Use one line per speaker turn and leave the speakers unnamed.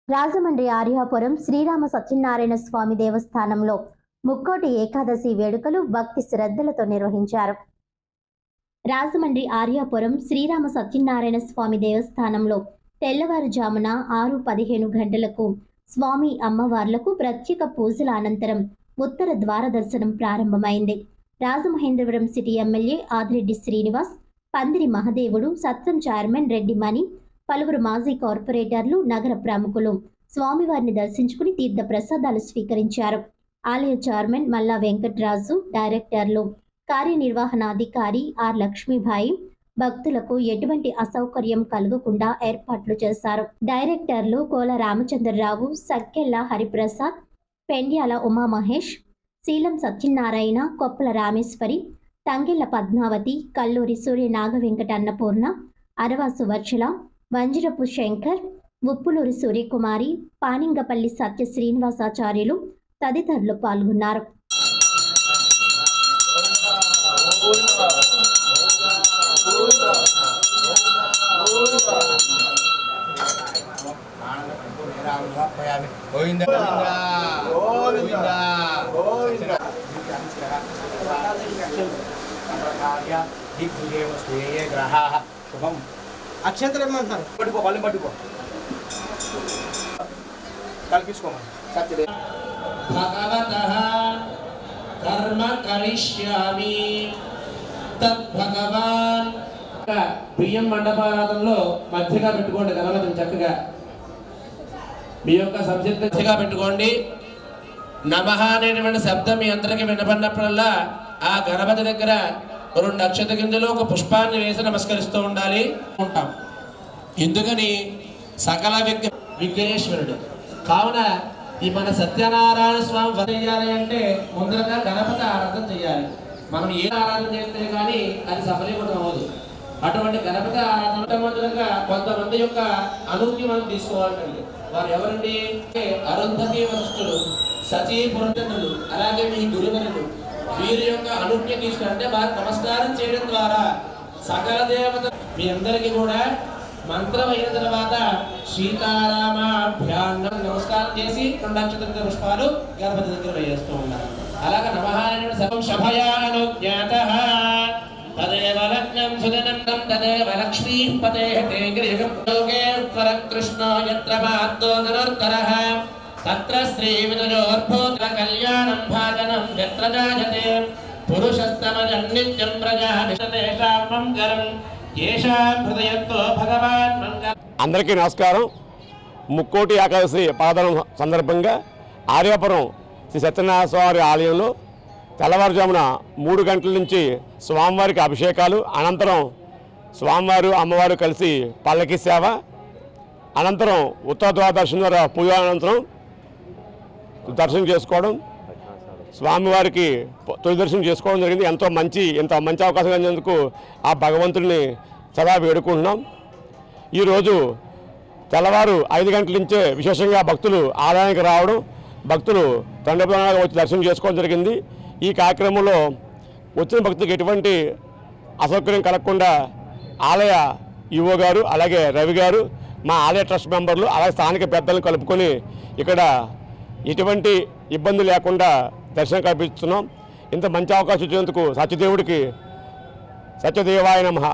రాజమండ్రి ఆర్యాపురం శ్రీరామ సత్యనారాయణ స్వామి దేవస్థానంలో ముక్కోటి ఏకాదశి వేడుకలు భక్తి శ్రద్ధలతో నిర్వహించారు. రాజమండ్రి ఆర్యాపురం శ్రీరామ సత్యనారాయణ స్వామి దేవస్థానంలో తెల్లవారుజామున 6:15 గంటలకు స్వామి అమ్మవార్లకు ప్రత్యేక పూజల అనంతరం ఉత్తర ద్వార దర్శనం ప్రారంభమైంది. రాజమహేంద్రవరం సిటీ ఎమ్మెల్యే ఆదిరెడ్డి శ్రీనివాస్, పందిరి మహదేవుడు, సత్రం చైర్మన్ రెడ్డి మణి, పలువురు మాజీ కార్పొరేటర్లు, నగర ప్రముఖులు స్వామివారిని దర్శించుకుని తీర్థ ప్రసాదాలు స్వీకరించారు. ఆలయ చైర్మన్ మల్లా వెంకటరాజు, డైరెక్టర్లు, కార్యనిర్వహణాధికారి ఆర్ లక్ష్మీబాయి భక్తులకు ఎటువంటి అసౌకర్యం కలగకుండా ఏర్పాట్లు చేశారు. డైరెక్టర్లు కోల రామచంద్రరావు, సక్కెళ్ల హరిప్రసాద్, పెండ్యాల ఉమామహేష్, శీలం సత్యనారాయణ, కొప్పల రామేశ్వరి, తంగెళ్ల పద్మావతి, కల్లూరి సూర్య నాగవెంకట అన్నపూర్ణ, అరవాసు వర్షల, వంజరపు శంకర్, ఉప్పులూరి సూర్యకుమారి, పానింగపల్లి సత్య శ్రీనివాసాచార్యులు తదితరులు పాల్గొన్నారు.
అక్షంతరం ఏమంటారు? పట్టుకో, పళ్ళని పట్టుకో, కల్పించుకోమని.
భగవతః కర్మ కరిష్యామి తద్భగవాన్. బియ్యం మండపారాధనలో మధ్యగా పెట్టుకోండి గణపతిని, చక్కగా మీ యొక్క సంసిద్ధిగా పెట్టుకోండి. నమః అనేటువంటి శబ్దం మీ అందరికీ వినపడినప్పుడల్లా ఆ గణపతి దగ్గర 2 నక్షత్ర గింజలు ఒక పుష్పాన్ని వేసి నమస్కరిస్తూ ఉండాలి ఉంటాం. ఎందుకని సకల విఘ్నేశ్వరుడు కావున ఈ మన సత్యనారాయణ స్వామి చేయాలి అంటే ముందరగా గణపతి ఆరాధన చేయాలి. మనం ఏ ఆరాధన చేస్తే కానీ అది సఫలీకృతం అవ్వదు. అటువంటి గణపతి ఆరాధన ముందుగా కొంతమంది యొక్క అనుజ్ఞ మనం తీసుకోవాలండి. వారు ఎవరండి? అరుంధతి వస్తువులు, సచీ పురంధరులు, అలాగే మీ గురువులు, వీరి యొక్క అనుజ్ఞ తీసుకుంటే వారికి నమస్కారం చేయడం ద్వారా సకల దేవత మీ అందరికీ కూడా మంత్రం అయిన తర్వాత సీతారామాభ్యాన్నం నమస్కారం చేసి 2 నక్షత్ర పుష్పాలు గణపతి దగ్గర వేస్తూ ఉన్నారు. అలాగే నమః సర్వం శభయా అనుజ్ఞాతః తదేవ లగ్నం సుదనం తదేవ లక్ష్మీ పతేః తే గృహం లోకే పరకృష్ణో యత్ర మాత్తో ధనుర్ధరః తత్ర శ్రీ విజయోర్భూత కళ్యాణం భాజనం యత్ర జాయతే పురుషస్తమజం నిత్యం ప్రజాభిషతేషాం మంగళం యేషాం హృదయతో భగవాన్ మంగళం.
అందరికీ నమస్కారం. ముక్కోటి ఏకాదశి పాదనం సందర్భంగా ఆర్యాపురం శ్రీ సత్యనారాయణ స్వామి ఆలయంలో తెల్లవారుజామున 3 గంటల నుంచి స్వామివారికి అభిషేకాలు, అనంతరం స్వామివారు అమ్మవారు కలిసి పల్లకి సేవ, అనంతరం ఉత్తర ద్వార దర్శనం ద్వారా పూజ అనంతరం దర్శనం చేసుకోవడం, స్వామివారికి తొలి దర్శనం చేసుకోవడం జరిగింది. ఎంతో మంచి అవకాశం కలిగినందుకు ఆ భగవంతుడిని సదా వేడుకుంటున్నాం. ఈరోజు తెల్లవారు 5 గంటల నుంచే విశేషంగా భక్తులు ఆలయానికి రావడం, భక్తులు తండ్రిగా వచ్చి దర్శనం చేసుకోవడం జరిగింది. ఈ కార్యక్రమంలో వచ్చిన భక్తులకు ఎటువంటి అసౌకర్యం కలగకుండా ఆలయ ఈవో గారు, అలాగే రవి గారు, మా ఆలయ ట్రస్ట్ మెంబర్లు, అలాగే స్థానిక పెద్దలను కలుపుకొని ఇక్కడ ఎటువంటి ఇబ్బంది లేకుండా దర్శనం కల్పిస్తున్నాం. ఇంత మంచి అవకాశం ఇచ్చినందుకు సత్యదేవుడికి సత్యదేవాయ నమః.